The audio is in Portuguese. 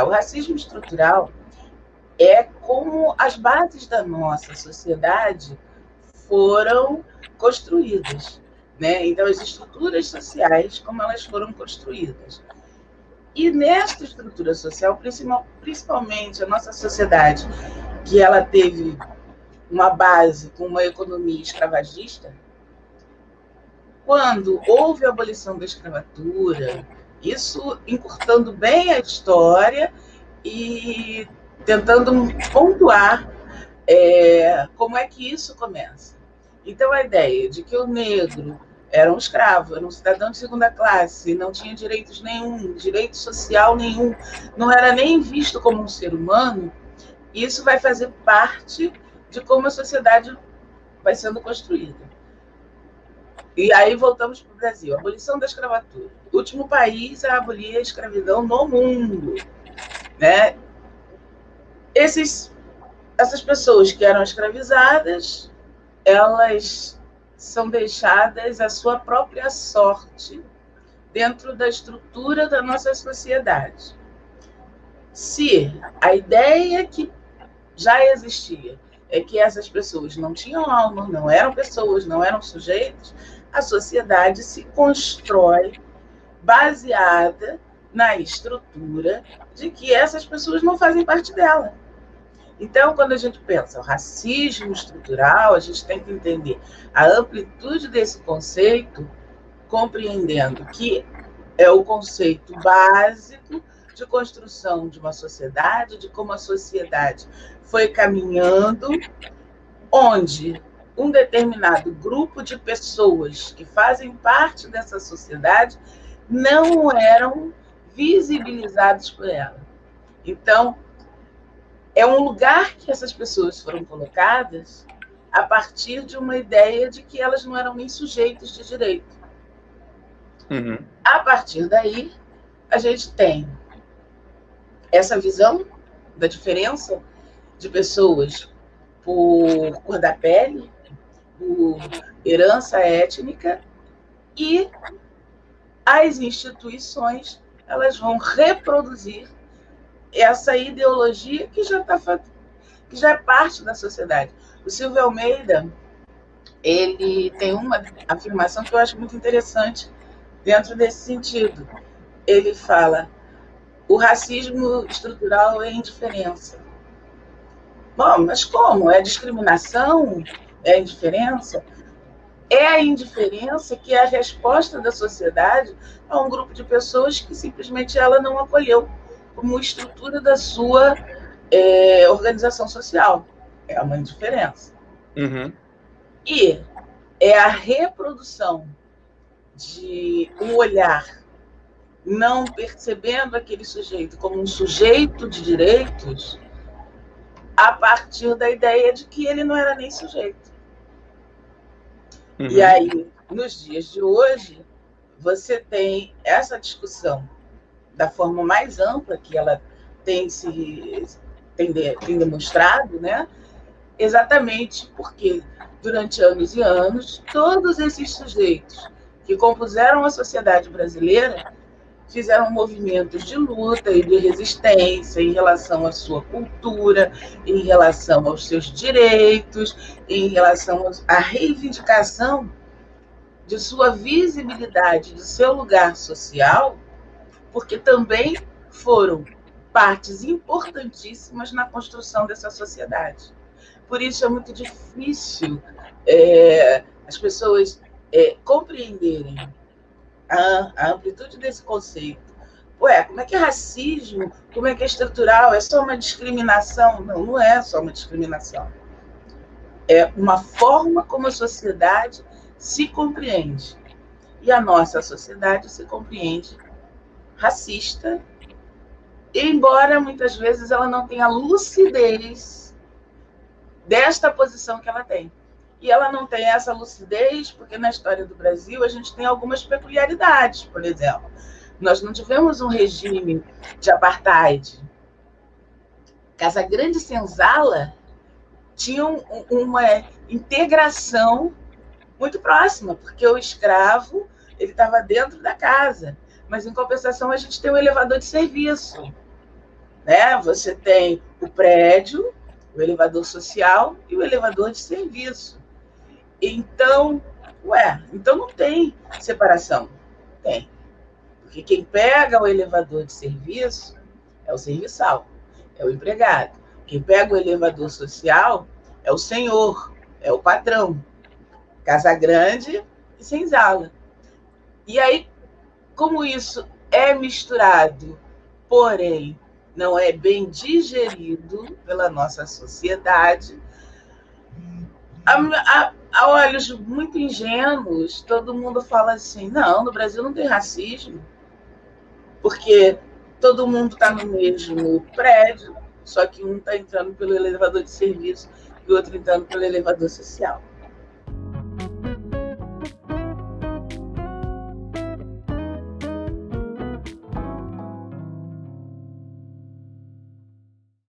O racismo estrutural é como as bases da nossa sociedade foram construídas, né? Então, as estruturas sociais, como elas foram construídas. E nesta estrutura social, principalmente a nossa sociedade, que ela teve uma base com uma economia escravagista, quando houve a abolição da escravatura, isso encurtando bem a história e tentando pontuar como é que isso começa. Então, a ideia de que o negro era um escravo, era um cidadão de segunda classe, não tinha direitos nenhum, direito social nenhum, não era nem visto como um ser humano, isso vai fazer parte de como a sociedade vai sendo construída. E aí voltamos para o Brasil. Abolição da escravatura. O último país a abolir a escravidão no mundo. Né? Essas pessoas que eram escravizadas, elas são deixadas à sua própria sorte dentro da estrutura da nossa sociedade. Se a ideia que já existia é que essas pessoas não tinham alma, não eram pessoas, não eram sujeitos, a sociedade se constrói baseada na estrutura de que essas pessoas não fazem parte dela. Então, quando a gente pensa o racismo estrutural, a gente tem que entender a amplitude desse conceito, compreendendo que é o conceito básico de construção de uma sociedade, de como a sociedade foi caminhando, onde um determinado grupo de pessoas que fazem parte dessa sociedade não eram visibilizados por ela. Então, é um lugar que essas pessoas foram colocadas a partir de uma ideia de que elas não eram nem sujeitos de direito. Uhum. A partir daí, a gente tem essa visão da diferença de pessoas por cor da pele, por herança étnica, e as instituições elas vão reproduzir essa ideologia que já é parte da sociedade. O Silvio Almeida, ele tem uma afirmação que eu acho muito interessante dentro desse sentido. Ele fala: o racismo estrutural é indiferença. Bom, mas como? É discriminação? É indiferença? É a indiferença que é a resposta da sociedade a um grupo de pessoas que simplesmente ela não acolheu como estrutura da sua organização social. É uma indiferença. Uhum. E é a reprodução de um olhar não percebendo aquele sujeito como um sujeito de direitos a partir da ideia de que ele não era nem sujeito. Uhum. E aí, nos dias de hoje, você tem essa discussão da forma mais ampla que ela tem demonstrado, né? Exatamente porque, durante anos e anos, todos esses sujeitos que compuseram a sociedade brasileira fizeram movimentos de luta e de resistência em relação à sua cultura, em relação aos seus direitos, em relação à reivindicação de sua visibilidade, de seu lugar social, porque também foram partes importantíssimas na construção dessa sociedade. Por isso é muito difícil as pessoas compreenderem a amplitude desse conceito. Ué, como é que é racismo? Como é que é estrutural? É só uma discriminação? Não, não é só uma discriminação. É uma forma como a sociedade se compreende. E a nossa sociedade se compreende racista, embora muitas vezes ela não tenha lucidez desta posição que ela tem. E ela não tem essa lucidez porque na história do Brasil a gente tem algumas peculiaridades. Por exemplo, nós não tivemos um regime de apartheid. Casagrande e Senzala tinham uma integração muito próxima, porque o escravo ele estava dentro da casa, mas em compensação a gente tem um elevador de serviço. né? Você tem o prédio, o elevador social e o elevador de serviço. Então, então não tem separação. Tem. Porque quem pega o elevador de serviço é o serviçal, é o empregado. Quem pega o elevador social é o senhor, é o patrão. Casa grande e senzala. E aí, como isso é misturado, porém não é bem digerido pela nossa sociedade, a olhos muito ingênuos, todo mundo fala assim: não, no Brasil não tem racismo, porque todo mundo está no mesmo prédio, só que um está entrando pelo elevador de serviço e o outro entrando pelo elevador social.